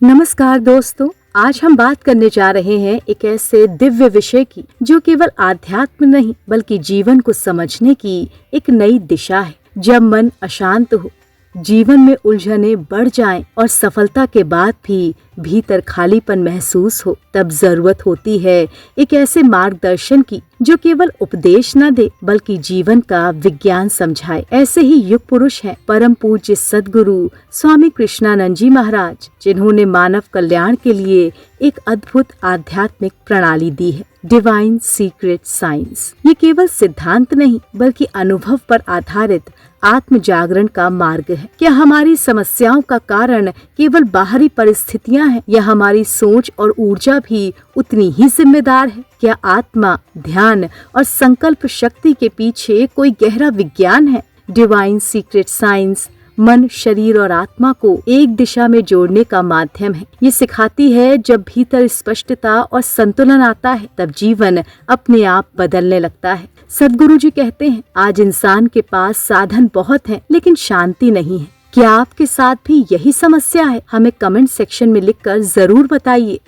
नमस्कार दोस्तों, आज हम बात करने जा रहे हैं एक ऐसे दिव्य विषय की जो केवल आध्यात्म नहीं बल्कि जीवन को समझने की एक नई दिशा है। जब मन अशांत हो, जीवन में उलझने बढ़ जाएं और सफलता के बाद भी भीतर खालीपन महसूस हो, तब जरूरत होती है एक ऐसे मार्गदर्शन की जो केवल उपदेश न दे बल्कि जीवन का विज्ञान समझाए। ऐसे ही युग पुरुष हैं परम पूज्य सद्गुरु स्वामी कृष्णानंद जी महाराज, जिन्होंने मानव कल्याण के लिए एक अद्भुत आध्यात्मिक प्रणाली दी है, डिवाइन सीक्रेट साइंस। ये केवल सिद्धांत नहीं बल्कि अनुभव पर आधारित आत्म जागरण का मार्ग है। क्या हमारी समस्याओं का कारण केवल बाहरी परिस्थितियां हैं या हमारी सोच और ऊर्जा भी उतनी ही जिम्मेदार है? क्या आत्मा, ध्यान और संकल्प शक्ति के पीछे कोई गहरा विज्ञान है? डिवाइन सीक्रेट साइंस मन, शरीर और आत्मा को एक दिशा में जोड़ने का माध्यम है। ये सिखाती है जब भीतर स्पष्टता और संतुलन आता है तब जीवन अपने आप बदलने लगता है। सद्गुरु जी कहते हैं, आज इंसान के पास साधन बहुत हैं लेकिन शांति नहीं है। क्या आपके साथ भी यही समस्या है? हमें कमेंट सेक्शन में लिखकर जरूर बताइए।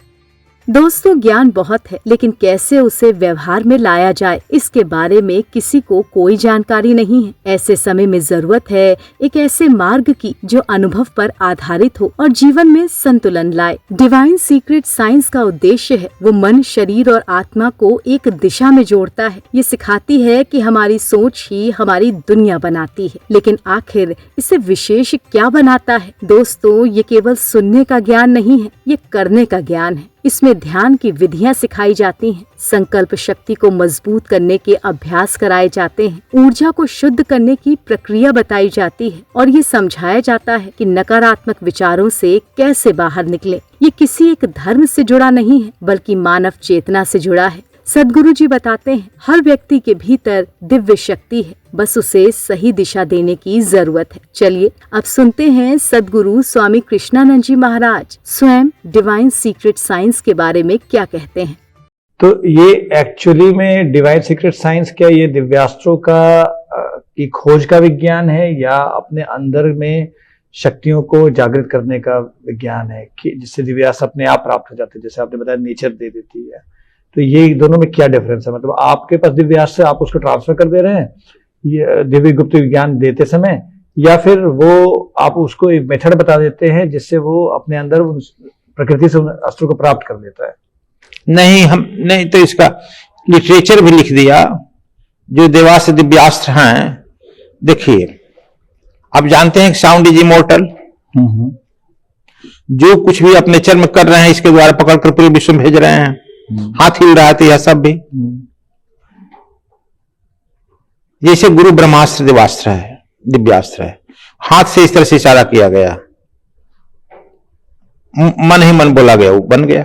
दोस्तों, ज्ञान बहुत है लेकिन कैसे उसे व्यवहार में लाया जाए इसके बारे में किसी को कोई जानकारी नहीं है। ऐसे समय में जरूरत है एक ऐसे मार्ग की जो अनुभव पर आधारित हो और जीवन में संतुलन लाए। डिवाइन सीक्रेट साइंस का उद्देश्य है वो मन, शरीर और आत्मा को एक दिशा में जोड़ता है। ये सिखाती है कि हमारी सोच ही हमारी दुनिया बनाती है, लेकिन आखिर इसे विशेष क्या बनाता है? दोस्तों, ये केवल सुनने का ज्ञान नहीं है, ये करने का ज्ञान है। इसमें ध्यान की विधियां सिखाई जाती हैं, संकल्प शक्ति को मजबूत करने के अभ्यास कराए जाते हैं, ऊर्जा को शुद्ध करने की प्रक्रिया बताई जाती है और ये समझाया जाता है कि नकारात्मक विचारों से कैसे बाहर निकले। ये किसी एक धर्म से जुड़ा नहीं है बल्कि मानव चेतना से जुड़ा है। सद्गुरु जी बताते हैं, हर व्यक्ति के भीतर दिव्य शक्ति है, बस उसे सही दिशा देने की जरूरत है। चलिए अब सुनते हैं सद्गुरु स्वामी कृष्णानंद जी महाराज स्वयं डिवाइन सीक्रेट साइंस के बारे में क्या कहते हैं। तो ये एक्चुअली में डिवाइन सीक्रेट साइंस क्या ये दिव्यास्त्रों की खोज का विज्ञान है या अपने अंदर में शक्तियों को जागृत करने का विज्ञान है कि जिससे दिव्यास्त्र अपने आप प्राप्त हो जाते हैं? जैसे आपने बताया नेचर दे देती है, तो ये दोनों में क्या डिफरेंस है? मतलब आपके पास दिव्यास्त्र आप उसको ट्रांसफर कर दे रहे हैं ये दिव्य गुप्त विज्ञान देते समय, या फिर वो आप उसको एक मेथड बता देते हैं जिससे वो अपने अंदर प्रकृति से उन अस्त्रों को प्राप्त कर लेता है? नहीं, हम नहीं तो इसका लिटरेचर भी लिख दिया जो देवास्त्र दिव्यास्त्र हैं। देखिए, आप जानते हैं साउंड इज इमोर्टल। जो कुछ भी अपने चर्म कर रहे हैं इसके द्वारा पकड़कर पूरे विश्व में भेज रहे हैं। हाथ हिल रहा है तो यह सब भी जैसे गुरु ब्रह्मास्त्र दिव्यास्त्र है, दिव्यास्त्र है। हाथ से इस तरह से इशारा किया गया, मन ही मन बोला गया, वो बन गया।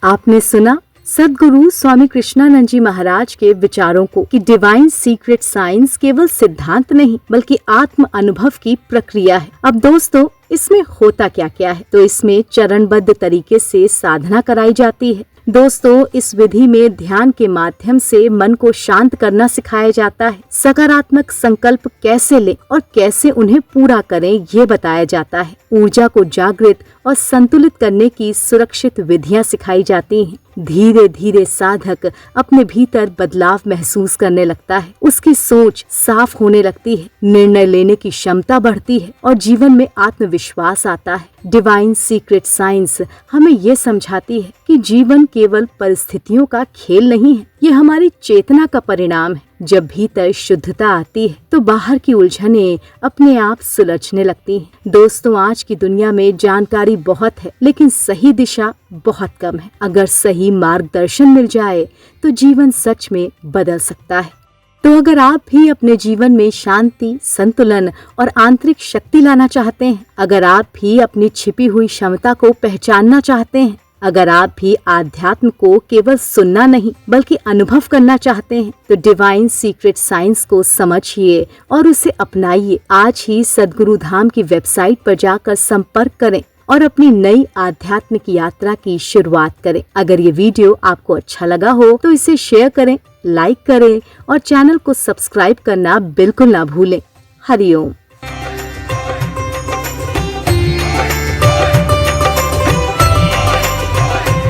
आपने सुना सद्गुरु स्वामी कृष्णानंद जी महाराज के विचारों को कि डिवाइन सीक्रेट साइंस केवल सिद्धांत नहीं बल्कि आत्म अनुभव की प्रक्रिया है। अब दोस्तों, इसमें होता क्या क्या है? तो इसमें चरणबद्ध तरीके से साधना कराई जाती है। दोस्तों, इस विधि में ध्यान के माध्यम से मन को शांत करना सिखाया जाता है, सकारात्मक संकल्प कैसे लें और कैसे उन्हें पूरा करें ये बताया जाता है, ऊर्जा को जागृत और संतुलित करने की सुरक्षित विधियां सिखाई जाती हैं। धीरे धीरे साधक अपने भीतर बदलाव महसूस करने लगता है, उसकी सोच साफ होने लगती है, निर्णय लेने की क्षमता बढ़ती है और जीवन में आत्मविश्वास आता है। डिवाइन सीक्रेट साइंस हमें ये समझाती है कि जीवन केवल परिस्थितियों का खेल नहीं है, ये हमारी चेतना का परिणाम है। जब भीतर शुद्धता आती है तो बाहर की उलझनें अपने आप सुलझने लगती हैं। दोस्तों, आज की दुनिया में जानकारी बहुत है लेकिन सही दिशा बहुत कम है। अगर सही मार्गदर्शन मिल जाए तो जीवन सच में बदल सकता है। तो अगर आप भी अपने जीवन में शांति, संतुलन और आंतरिक शक्ति लाना चाहते हैं, अगर आप भी अपनी छिपी हुई क्षमता को पहचानना चाहते हैं, अगर आप भी आध्यात्म को केवल सुनना नहीं बल्कि अनुभव करना चाहते हैं, तो डिवाइन सीक्रेट साइंस को समझिए और उसे अपनाइए। आज ही सद्गुरु धाम की वेबसाइट पर जाकर संपर्क करें और अपनी नई आध्यात्मिक यात्रा की शुरुआत करें। अगर ये वीडियो आपको अच्छा लगा हो तो इसे शेयर करें, लाइक करें और चैनल को सब्सक्राइब करना बिल्कुल ना भूलें। हरिओम।